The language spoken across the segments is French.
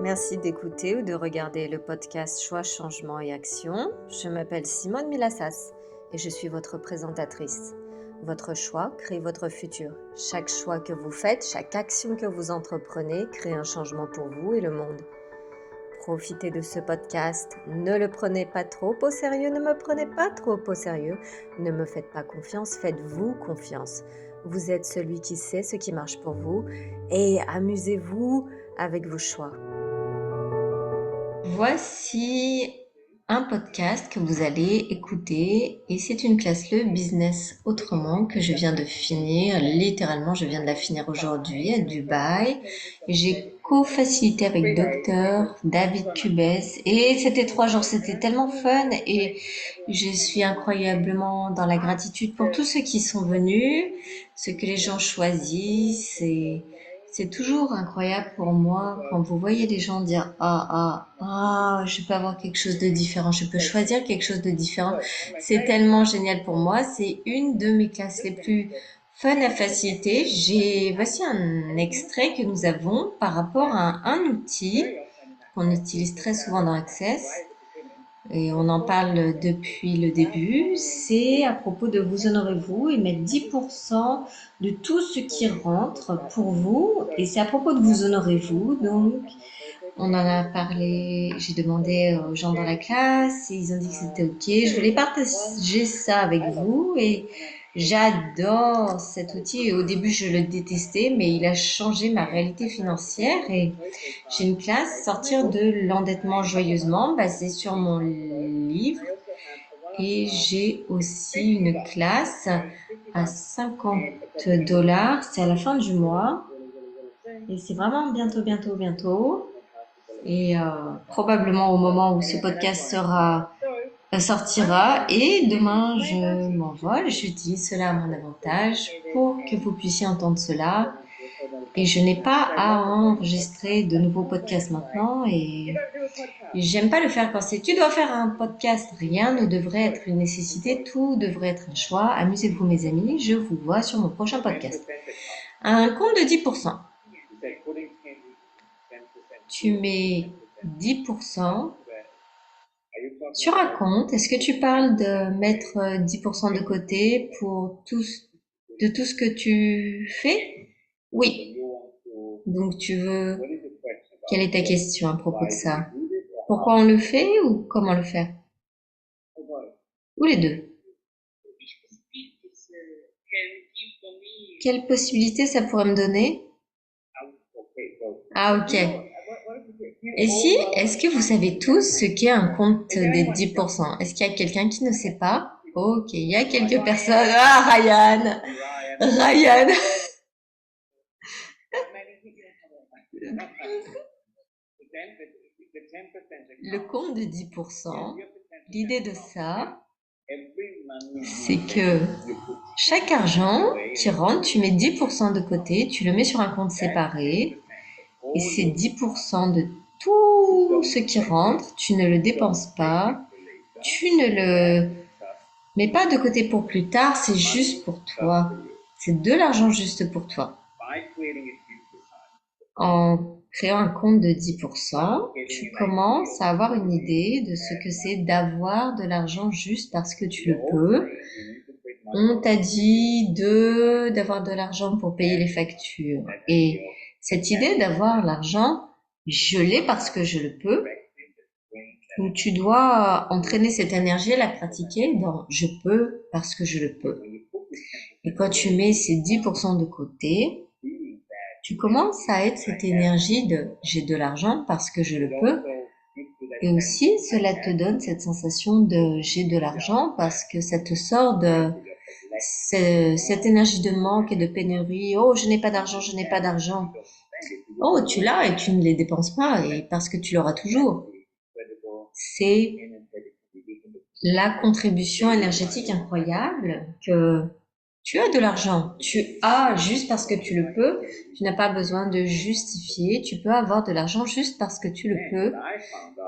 Merci d'écouter ou de regarder le podcast Choix, Changement et Action. Je m'appelle Simone Milassas et je suis votre présentatrice. Votre choix crée votre futur. Chaque choix que vous faites, chaque action que vous entreprenez crée un changement pour vous et le monde. Profitez de ce podcast. Ne le prenez pas trop au sérieux, ne me prenez pas trop au sérieux. Ne me faites pas confiance, faites-vous confiance. Vous êtes celui qui sait ce qui marche pour vous et amusez-vous avec vos choix. Voici un podcast que vous allez écouter et c'est une classe Le Business Autrement que je viens de finir. Littéralement, je viens de la finir aujourd'hui à Dubaï. J'ai co-facilité avec Dr David Cubès et c'était 3 jours, c'était tellement fun et je suis incroyablement dans la gratitude pour tous ceux qui sont venus, ce que les gens choisissent et c'est toujours incroyable pour moi quand vous voyez les gens dire je peux avoir quelque chose de différent, je peux choisir quelque chose de différent. C'est tellement génial pour moi. C'est une de mes classes les plus fun à faciliter. Voici un extrait que nous avons par rapport à un outil qu'on utilise très souvent dans Access. Et on en parle depuis le début, c'est à propos de vous honorez-vous et mettre 10% de tout ce qui rentre pour vous. Et c'est à propos de vous honorez-vous. Donc, on en a parlé, j'ai demandé aux gens dans la classe et ils ont dit que c'était ok. Je voulais partager ça avec vous et j'adore cet outil. Et au début, je le détestais, mais il a changé ma réalité financière et j'ai une classe sortir de l'endettement joyeusement basée sur mon livre et j'ai aussi une classe à $50. C'est à la fin du mois et c'est vraiment bientôt. Et probablement au moment où ce podcast sortira. Et demain, je m'envole. J'utilise cela à mon avantage pour que vous puissiez entendre cela. Et je n'ai pas à enregistrer de nouveaux podcasts maintenant. Et j'aime pas le faire quand c'est tu dois faire un podcast. Rien ne devrait être une nécessité. Tout devrait être un choix. Amusez-vous, mes amis. Je vous vois sur mon prochain podcast. Un compte de 10%. Tu mets 10% sur un compte. Est-ce que tu parles de mettre 10% de côté de tout ce que tu fais? Oui. Donc quelle est ta question à propos de ça? Pourquoi on le fait ou comment le faire? Ou les deux? Quelle possibilité ça pourrait me donner? Ah, ok. Est-ce que vous savez tous ce qu'est un compte des 10%? Est-ce qu'il y a quelqu'un qui ne sait pas? Ok, il y a quelques personnes. Ah, Ryan! Ryan! Le compte de 10%, l'idée de ça, c'est que chaque argent qui rentre, tu mets 10% de côté, tu le mets sur un compte séparé, et c'est 10% de tout ce qui rentre, tu ne le dépenses pas, tu ne le mets pas de côté pour plus tard, c'est juste pour toi. C'est de l'argent juste pour toi. En créant un compte de 10%, tu commences à avoir une idée de ce que c'est d'avoir de l'argent juste parce que tu le peux. On t'a dit d'avoir de l'argent pour payer les factures. Et cette idée d'avoir l'argent, je l'ai parce que je le peux. Donc tu dois entraîner cette énergie, la pratiquer dans je peux parce que je le peux. Et quand tu mets ces 10% de côté, tu commences à être cette énergie de j'ai de l'argent parce que je le peux. Et aussi, cela te donne cette sensation de j'ai de l'argent parce que ça te sort de cette énergie de manque et de pénurie. Oh, je n'ai pas d'argent, je n'ai pas d'argent. Oh, tu l'as et tu ne les dépenses pas et parce que tu l'auras toujours. C'est la contribution énergétique incroyable que tu as de l'argent. Tu as juste parce que tu le peux. Tu n'as pas besoin de justifier. Tu peux avoir de l'argent juste parce que tu le peux.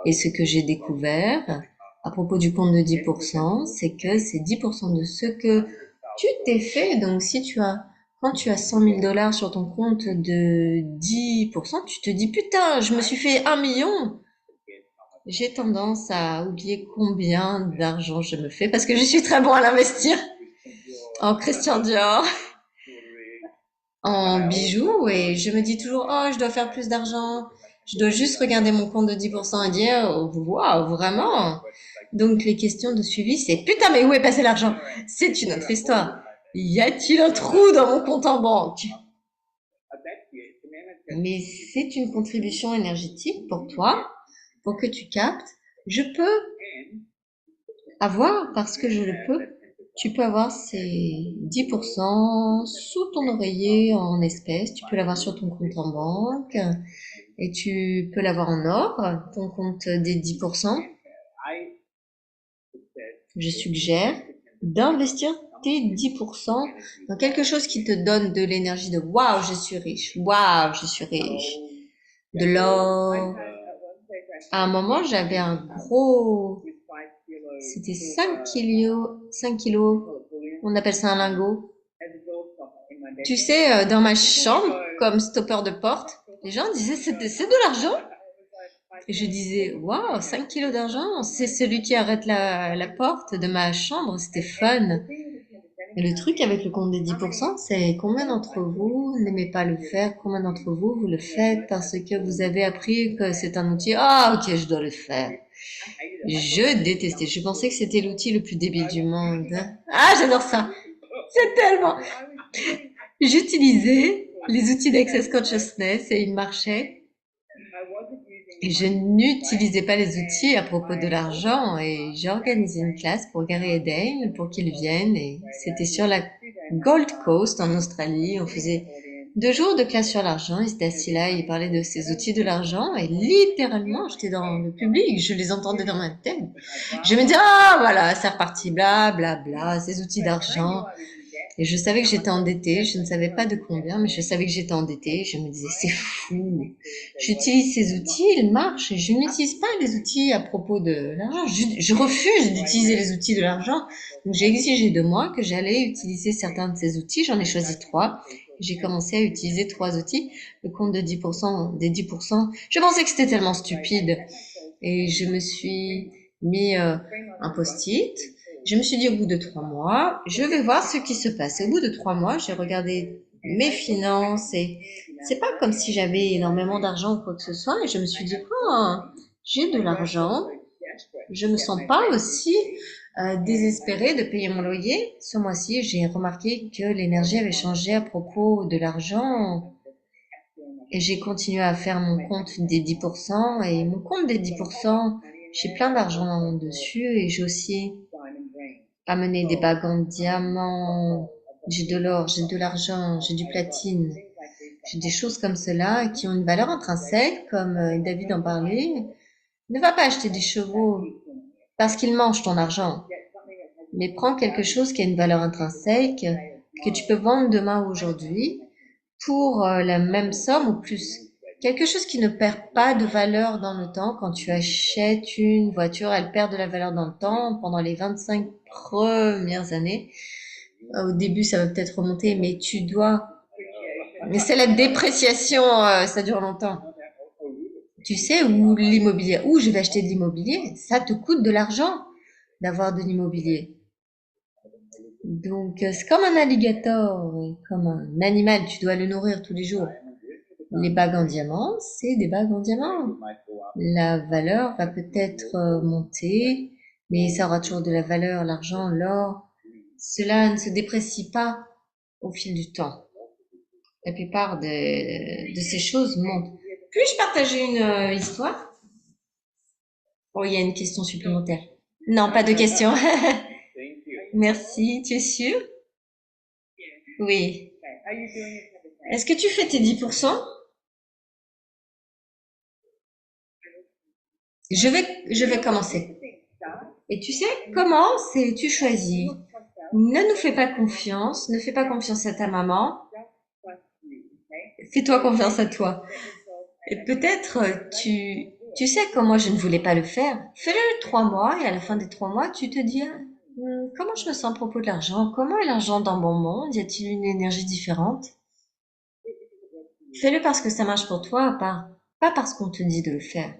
Et ce que j'ai découvert à propos du compte de 10%, c'est que c'est 10% de ce que tu t'es fait. Donc si tu as Quand tu as 100 000 $ sur ton compte de 10%, tu te dis, putain, je me suis fait 1 million. J'ai tendance à oublier combien d'argent je me fais parce que je suis très bon à l'investir en Christian Dior, en bijoux, et je me dis toujours, oh, je dois faire plus d'argent. Je dois juste regarder mon compte de 10% et dire, oh, waouh, vraiment? Donc les questions de suivi, c'est, putain, mais où est passé l'argent? C'est une autre histoire. Y a-t-il un trou dans mon compte en banque? Mais c'est une contribution énergétique pour toi, pour que tu captes. Je peux avoir, parce que je le peux, tu peux avoir ces 10% sous ton oreiller en espèces, tu peux l'avoir sur ton compte en banque, et tu peux l'avoir en or, ton compte des 10%. Je suggère d'investir tes 10% dans quelque chose qui te donne de l'énergie de waouh, je suis riche, waouh, je suis riche, de l'or. À un moment, j'avais un gros, c'était 5 kilos, on appelle ça un lingot. Tu sais, dans ma chambre, comme stopper de porte, les gens disaient c'est de l'argent. Et je disais, waouh, 5 kilos d'argent, c'est celui qui arrête la porte de ma chambre, c'était fun. Et le truc avec le compte des 10%, c'est combien d'entre vous n'aimez pas le faire, combien d'entre vous vous le faites parce que vous avez appris que c'est un outil, ah ok, je dois le faire. Je détestais, je pensais que c'était l'outil le plus débile du monde. Ah, j'adore ça. C'est tellement. J'utilisais les outils d'Access Consciousness et ils marchaient. Et je n'utilisais pas les outils à propos de l'argent et j'ai organisé une classe pour Gary et Dale pour qu'ils viennent et c'était sur la Gold Coast en Australie. On faisait 2 jours de classe sur l'argent. Ils étaient assis là, ils parlaient de ces outils de l'argent et littéralement j'étais dans le public, je les entendais dans ma tête. Je me disais, ah voilà, c'est reparti, bla bla bla, ces outils d'argent. Et je savais que j'étais endettée, je ne savais pas de combien, mais je savais que j'étais endettée. Je me disais, c'est fou. J'utilise ces outils, ils marchent. Et je n'utilise pas les outils à propos de l'argent. Je refuse d'utiliser les outils de l'argent. Donc j'ai exigé de moi que j'allais utiliser certains de ces outils. J'en ai choisi 3. J'ai commencé à utiliser 3 outils. Le compte de 10%, des 10%. Je pensais que c'était tellement stupide. Et je me suis mis un post-it. Je me suis dit au bout de 3 mois, je vais voir ce qui se passe. Et au bout de 3 mois, j'ai regardé mes finances et c'est pas comme si j'avais énormément d'argent ou quoi que ce soit. Et je me suis dit, ah, j'ai de l'argent. Je me sens pas aussi désespérée de payer mon loyer. Ce mois-ci, j'ai remarqué que l'énergie avait changé à propos de l'argent. Et j'ai continué à faire mon compte des 10%. Et mon compte des 10%, j'ai plein d'argent dessus et j'ai aussi amené des bagues en diamant. J'ai de l'or, j'ai de l'argent, j'ai du platine. J'ai des choses comme cela qui ont une valeur intrinsèque, comme David en parlait. Ne va pas acheter des chevaux parce qu'ils mangent ton argent. Mais prends quelque chose qui a une valeur intrinsèque, que tu peux vendre demain ou aujourd'hui pour la même somme ou plus. Quelque chose qui ne perd pas de valeur dans le temps. Quand tu achètes une voiture, elle perd de la valeur dans le temps pendant les 25 premières années. Au début, ça va peut-être remonter, mais tu dois... Mais c'est la dépréciation, ça dure longtemps. Tu sais, où l'immobilier, où je vais acheter de l'immobilier, ça te coûte de l'argent d'avoir de l'immobilier. Donc, c'est comme un alligator, comme un animal, tu dois le nourrir tous les jours. Les bagues en diamant, c'est des bagues en diamant. La valeur va peut-être monter, mais ça aura toujours de la valeur, l'argent, l'or. Cela ne se déprécie pas au fil du temps. La plupart de ces choses montent. Puis-je partager une histoire? Oh, il y a une question supplémentaire. Non, pas de question. Merci, tu es sûr? Oui. Est-ce que tu fais tes 10%? Je vais commencer. Et tu sais, comment c'est, tu choisis. Ne nous fais pas confiance, ne fais pas confiance à ta maman, fais-toi confiance à toi. Et peut-être tu sais comme moi je ne voulais pas le faire. Fais-le 3 mois et à la fin des 3 mois, tu te dis, ah, Comment je me sens à propos de l'argent? Comment est l'argent dans mon monde? Y a-t-il une énergie différente? Fais-le parce que ça marche pour toi, pas parce qu'on te dit de le faire.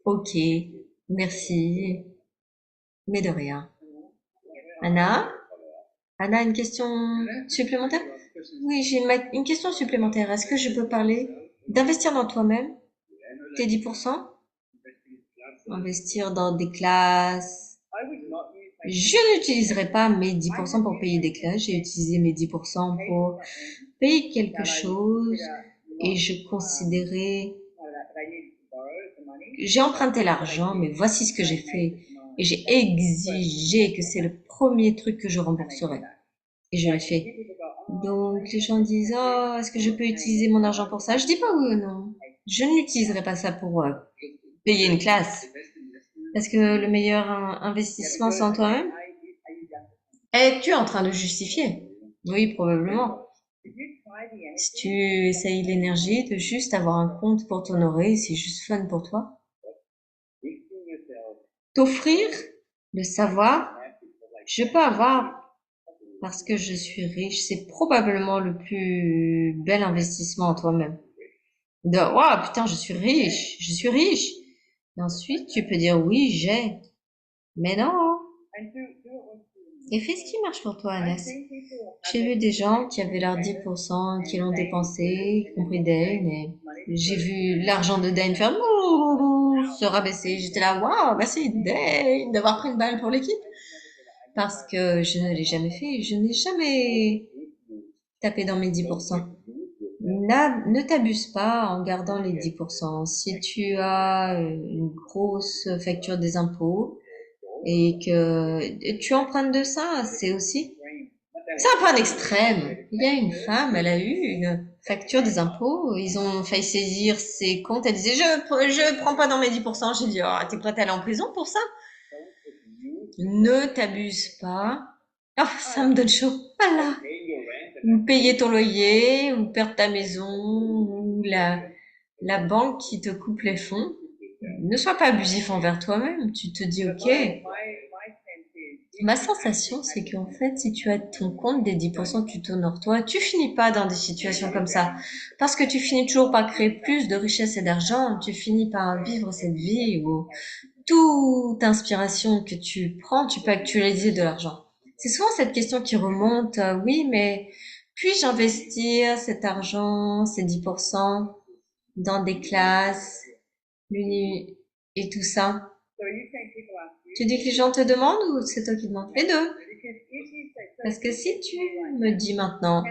Ok, merci, mais de rien. Anna? Anna, une question supplémentaire? Oui, j'ai une question supplémentaire. Est-ce que je peux parler d'investir dans toi-même, tes 10%? Investir dans des classes. Je n'utiliserai pas mes 10% pour payer des classes. J'ai utilisé mes 10% pour payer quelque chose et je considérais, j'ai emprunté l'argent, mais voici ce que j'ai fait. Et j'ai exigé que c'est le premier truc que je rembourserai. Et je l'ai fait. Donc les gens disent, oh, est-ce que je peux utiliser mon argent pour ça? Je dis pas oui ou non. Je n'utiliserai pas ça pour payer une classe. Parce que le meilleur investissement, c'est en toi-même. Es-tu en train de justifier? Oui, probablement. Si tu essayes l'énergie de juste avoir un compte pour t'honorer, c'est juste fun pour toi. T'offrir le savoir, je peux avoir parce que je suis riche. C'est probablement le plus bel investissement en toi-même. De, waouh, putain, je suis riche. Et ensuite, tu peux dire oui, j'ai. Mais non. Et fais ce qui marche pour toi, Agnès. J'ai vu des gens qui avaient leurs 10%, qui l'ont dépensé, y compris Dane, et j'ai vu l'argent de Dane faire ouh, se rabaisser. J'étais là, waouh, merci Dane d'avoir pris une balle pour l'équipe. Parce que je ne l'ai jamais fait. Je n'ai jamais tapé dans mes 10%. Ne t'abuse pas en gardant les 10%. Si tu as une grosse facture des impôts et que tu empruntes de ça, c'est un peu un extrême. Il y a une femme, elle a eu une facture des impôts, ils ont failli saisir ses comptes, elle disait je prends pas dans mes 10%. J'ai dit, oh, t'es prête à aller en prison pour ça? Ne t'abuse pas. Ah, ça me donne chaud. Voilà. Ou payer ton loyer, ou perdre ta maison, ou la banque qui te coupe les fonds. Ne sois pas abusif envers toi-même. Tu te dis, ok. Ma sensation, c'est qu'en fait, si tu as ton compte des 10%, tu t'honores toi, tu finis pas dans des situations comme ça. Parce que tu finis toujours par créer plus de richesse et d'argent. Tu finis par vivre cette vie où toute inspiration que tu prends, tu peux actualiser de l'argent. C'est souvent cette question qui remonte, oui, mais puis-je investir cet argent, ces 10%, dans des classes, l'uni et tout ça? Tu dis que les gens te demandent ou c'est toi qui demandes? Les deux. Parce que si tu me dis maintenant,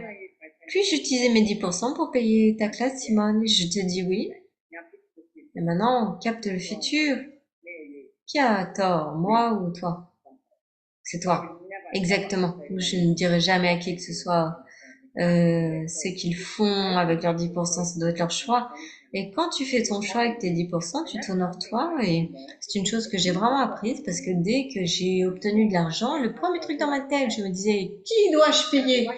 puis-je utiliser mes 10% pour payer ta classe, Simone? Je te dis oui. Et maintenant, on capte le futur. Qui a tort, moi ou toi? C'est toi. Exactement. Je ne dirai jamais à qui que ce soit ce qu'ils font avec leurs 10%, ça doit être leur choix. Et quand tu fais ton choix avec tes 10%, tu t'honores toi et c'est une chose que j'ai vraiment apprise parce que dès que j'ai obtenu de l'argent, le premier truc dans ma tête, je me disais, qui dois-je payer?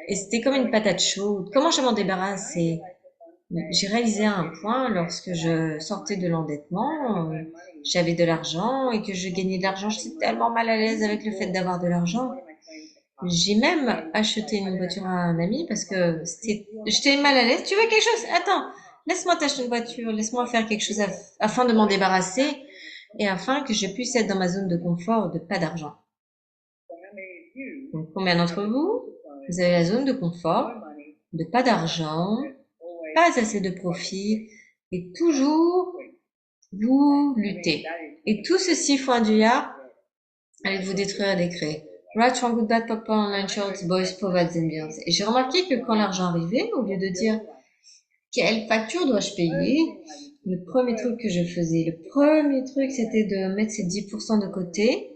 Et c'était comme une patate chaude. Comment je m'en débarrasse? Et j'ai réalisé à un point lorsque je sortais de l'endettement, j'avais de l'argent et que je gagnais de l'argent, j'étais tellement mal à l'aise avec le fait d'avoir de l'argent. J'ai même acheté une voiture à un ami parce que j'étais mal à l'aise. Tu veux quelque chose? Attends, laisse-moi t'acheter une voiture, laisse-moi faire quelque chose afin de m'en débarrasser et afin que je puisse être dans ma zone de confort de pas d'argent. Donc, combien d'entre vous, vous avez la zone de confort de pas d'argent, pas assez de profit et toujours vous luttez. Et tout ceci font un douillard avec vous détruire des créés. Right from good bad papa online shorts, boys, poverty and bills. Et j'ai remarqué que quand l'argent arrivait, au lieu de dire quelle facture dois-je payer, le premier truc que je faisais, le premier truc, c'était de mettre ces 10% de côté.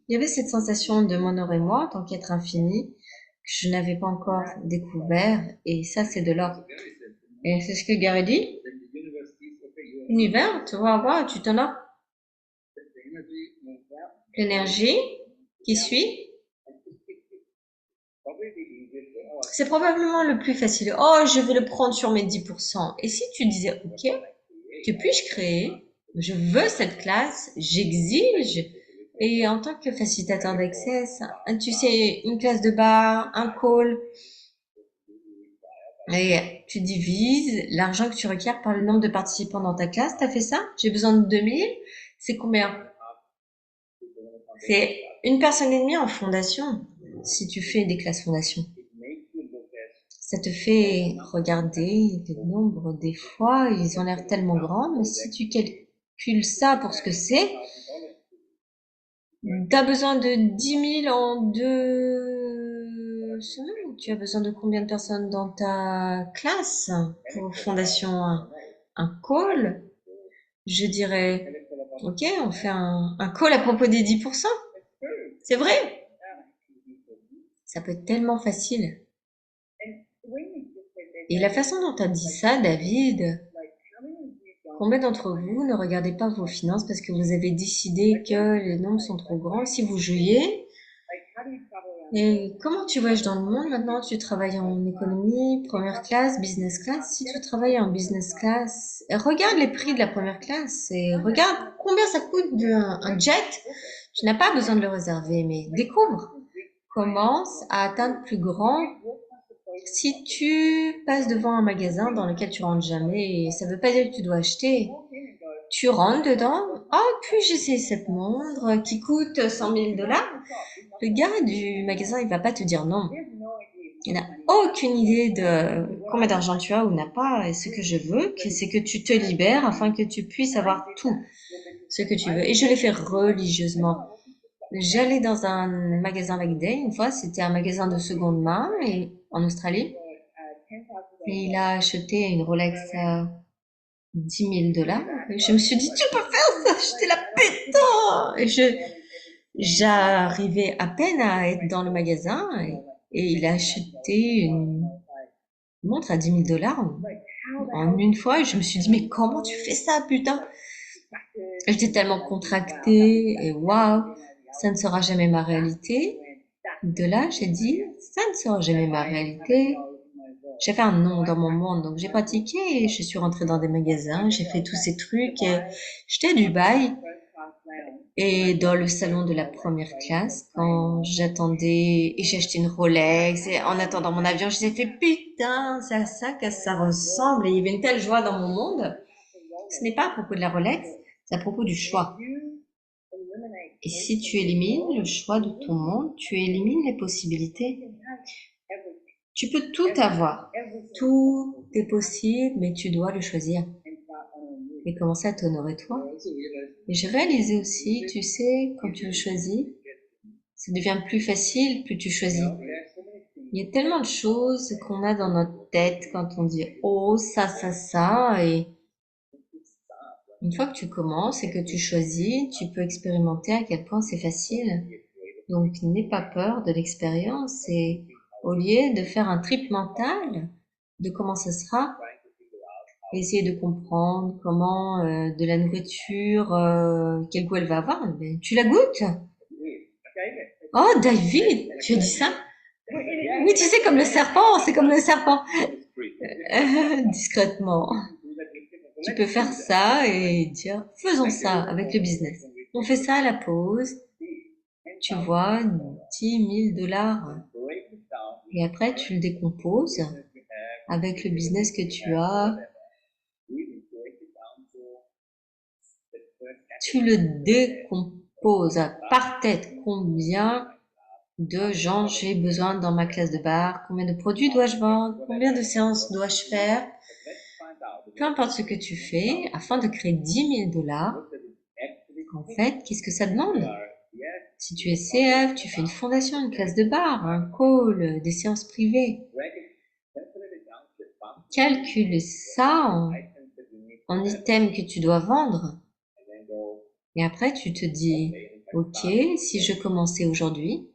Il y avait cette sensation de m'honorer moi, tant qu'être infini, que je n'avais pas encore découvert, et ça, c'est de l'or. Et c'est ce que Gary dit. Univers, tu vas voir, tu t'en as. L'énergie qui suit, c'est probablement le plus facile. Oh, je vais le prendre sur mes 10%. Et si tu disais, ok, que puis-je créer Je veux cette classe, j'exige. Et en tant que facilitateur d'accès, tu sais, une classe de bar, un call, et tu divises l'argent que tu requiers par le nombre de participants dans ta classe. T'as fait ça? J'ai besoin de 2000. C'est combien? C'est une personne et demie en fondation, si tu fais des classes fondation. Ça te fait regarder le nombre des fois, ils ont l'air tellement grands, mais si tu calcules ça pour ce que c'est, t'as besoin de 10 000 en 2 semaines. Tu as besoin de combien de personnes dans ta classe pour fondation un call? Je dirais, ok, on fait un call à propos des 10%. C'est vrai. Ça peut être tellement facile. Et la façon dont tu as dit ça, David, combien d'entre vous ne regardez pas vos finances parce que vous avez décidé que les nombres sont trop grands? Si vous jouiez, et comment tu voyages dans le monde maintenant? Tu travailles en économie, première classe, business class. Si tu travailles en business class, regarde les prix de la première classe et regarde combien ça coûte un jet. Tu n'as pas besoin de le réserver, mais découvre. Commence à atteindre plus grand. Si tu passes devant un magasin dans lequel tu rentres jamais, ça veut pas dire que tu dois acheter. Tu rentres dedans. Oh, puis-je essayer cette montre qui coûte 100 000 $? Le gars du magasin, il va pas te dire non. Il n'a aucune idée de combien d'argent tu as ou n'a pas. Et ce que je veux, c'est que tu te libères afin que tu puisses avoir tout ce que tu veux. Et je l'ai fait religieusement. J'allais dans un magasin Day une fois, c'était un magasin de seconde main en Australie. Et il a acheté une Rolex à 10 000 $. Et je me suis dit, tu peux faire ça, j'étais la pétant. J'arrivais à peine à être dans le magasin et il a acheté une montre à 10 000 $ en une fois. Et je me suis dit, mais comment tu fais ça, putain? J'étais tellement contractée et waouh, ça ne sera jamais ma réalité. De là, j'ai dit, ça ne sera jamais ma réalité. J'ai fait un nom dans mon monde, donc j'ai pratiqué et je suis rentrée dans des magasins, j'ai fait tous ces trucs. Et j'étais à Dubaï et dans le salon de la première classe, quand j'attendais et j'ai acheté une Rolex et en attendant mon avion, je me fait putain, c'est à ça que ça ressemble et il y avait une telle joie dans mon monde. Ce n'est pas à propos de la Rolex, c'est à propos du choix. Et si tu élimines le choix de ton monde, tu élimines les possibilités. Tu peux tout avoir. Tout est possible, mais tu dois le choisir. Et commencer à t'honorer toi. Et j'ai réalisé aussi, tu sais, quand tu le choisis, ça devient plus facile, plus tu choisis. Il y a tellement de choses qu'on a dans notre tête quand on dit oh ça et une fois que tu commences et que tu choisis, tu peux expérimenter à quel point c'est facile. Donc n'aie pas peur de l'expérience et au lieu de faire un trip mental de comment ça sera, essayer de comprendre comment de la nourriture, quel goût elle va avoir, ben, tu la goûtes. Oh David, tu as dit ça? Oui, tu sais, comme le serpent, c'est comme le serpent. Discrètement. Tu peux faire ça et dire, faisons ça avec le business. On fait ça à la pause. Tu vois, 10 000 $. Et après, tu le décomposes avec le business que tu as. Tu le décomposes par tête. Combien de gens j'ai besoin dans ma classe de bar? Combien de produits dois-je vendre? Combien de séances dois-je faire? Peu importe ce que tu fais, afin de créer 10 000 $, en fait, qu'est-ce que ça demande? Si tu es CF, tu fais une fondation, une classe de bar, un call, des séances privées. Calcule ça en items que tu dois vendre. Et après, tu te dis, ok, si je commençais aujourd'hui,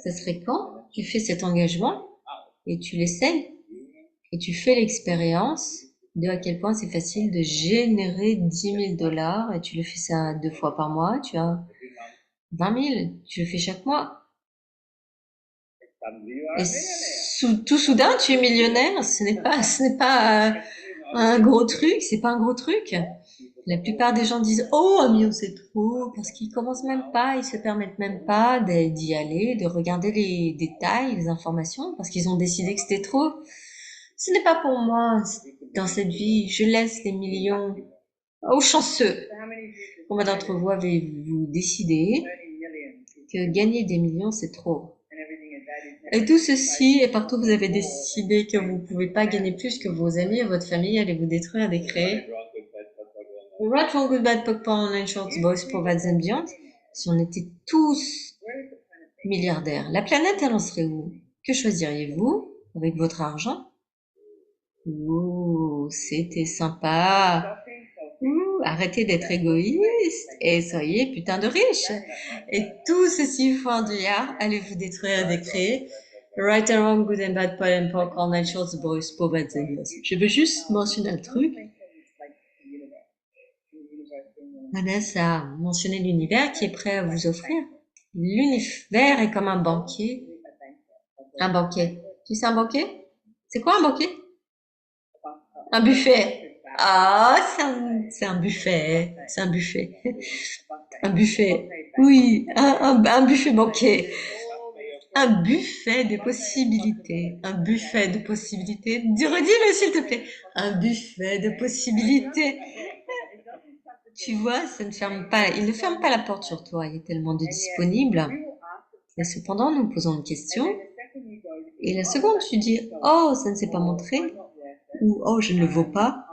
ça serait quand? Tu fais cet engagement et tu l'essayes et tu fais l'expérience de à quel point c'est facile de générer 10 000 $ et tu le fais ça 2 fois par mois, tu as 20 000, tu le fais chaque mois. Et tout soudain, tu es millionnaire, ce n'est pas un gros truc, c'est pas un gros truc. La plupart des gens disent «Oh, 1 million c'est trop» parce qu'ils commencent même pas, ils se permettent même pas d'y aller, de regarder les détails, les informations parce qu'ils ont décidé que c'était trop. Ce n'est pas pour moi dans cette vie, je laisse les millions aux chanceux. Combien d'entre vous avez-vous décidé que gagner des millions c'est trop? Et tout ceci, et partout vous avez décidé que vous ne pouvez pas gagner plus que vos amis et votre famille, allez vous détruire des créer. Right, wrong, good, bad, popcorn, online shorts, boys, provides and beyond. Si on était tous milliardaires, la planète, elle en serait où? Que choisiriez-vous avec votre argent? Ouh, c'était sympa. Ouh, arrêtez d'être égoïste et soyez putain de riches. Et tout ceci faut un dollar, allez vous détruire et décréer. Right and wrong, good and bad, pot and pork, online shorts, boys, provides and beyond. Je veux juste mentionner un truc. Vanessa a mentionné l'univers qui est prêt à vous offrir. L'univers est comme un banquier. Un banquet. Tu sais un banquet? C'est quoi un banquet? Un buffet. Ah, c'est un buffet. C'est un buffet. Un buffet. Oui, un buffet banquet. Un buffet de possibilités. Un buffet de possibilités. Redis-le s'il te plaît. Un buffet de possibilités. Tu vois, ça ne ferme pas, il ne ferme pas la porte sur toi, il y a tellement de disponibles. Et cependant, nous posons une question. Et la seconde, tu dis, oh, ça ne s'est pas montré. Ou, oh, je ne le vaux pas.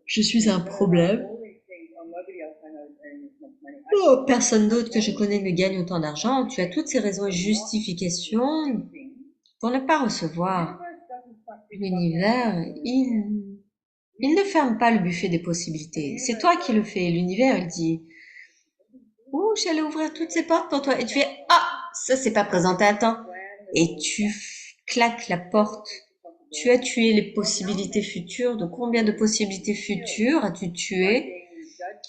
Je suis un problème. Oh, personne d'autre que je connais ne gagne autant d'argent. Tu as toutes ces raisons et justifications pour ne pas recevoir. L'univers, il ne ferme pas le buffet des possibilités. C'est toi qui le fais. L'univers, il dit, oh, j'allais ouvrir toutes ces portes pour toi. Et tu fais, ah, ça c'est pas présenté à temps. Et tu claques la porte. Tu as tué les possibilités futures. De combien de possibilités futures as-tu tué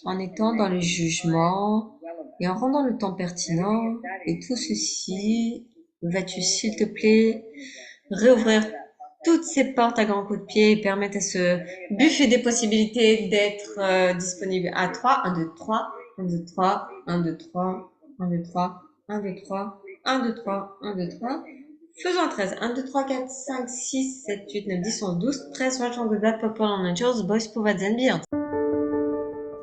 en étant dans le jugement et en rendant le temps pertinent? Et tout ceci, vas-tu, s'il te plaît, réouvrir toutes ces portes à grands coups de pied et permettre à ce buffet des possibilités d'être disponible à 3, 1, 2, 3, 1, 2, 3, 1, 2, 3, 1, 2, 3, 1, 2, 3, 1, 2, 3, 1, 2, 3. Faisons 13. 1, 2, 3, 4, 5, 6, 7, 8, 9, 10, 11, 12, 13, Watching the Black Purple on Angels, Boys, Provides and Beyond.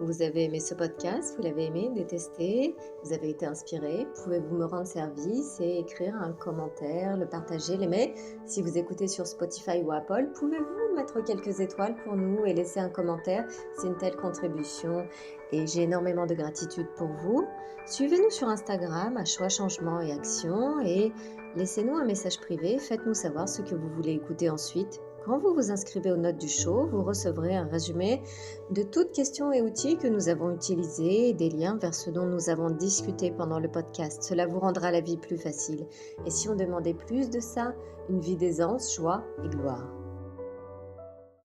Vous avez aimé ce podcast, vous l'avez aimé, détesté, vous avez été inspiré, pouvez-vous me rendre service et écrire un commentaire, le partager, l'aimer. Si vous écoutez sur Spotify ou Apple, pouvez-vous mettre quelques étoiles pour nous et laisser un commentaire? C'est une telle contribution et j'ai énormément de gratitude pour vous. Suivez-nous sur Instagram à Choix, Changement et Action et laissez-nous un message privé, faites-nous savoir ce que vous voulez écouter ensuite. Quand vous vous inscrivez aux notes du show, vous recevrez un résumé de toutes questions et outils que nous avons utilisés et des liens vers ce dont nous avons discuté pendant le podcast. Cela vous rendra la vie plus facile. Et si on demandait plus de ça, une vie d'aisance, joie et gloire.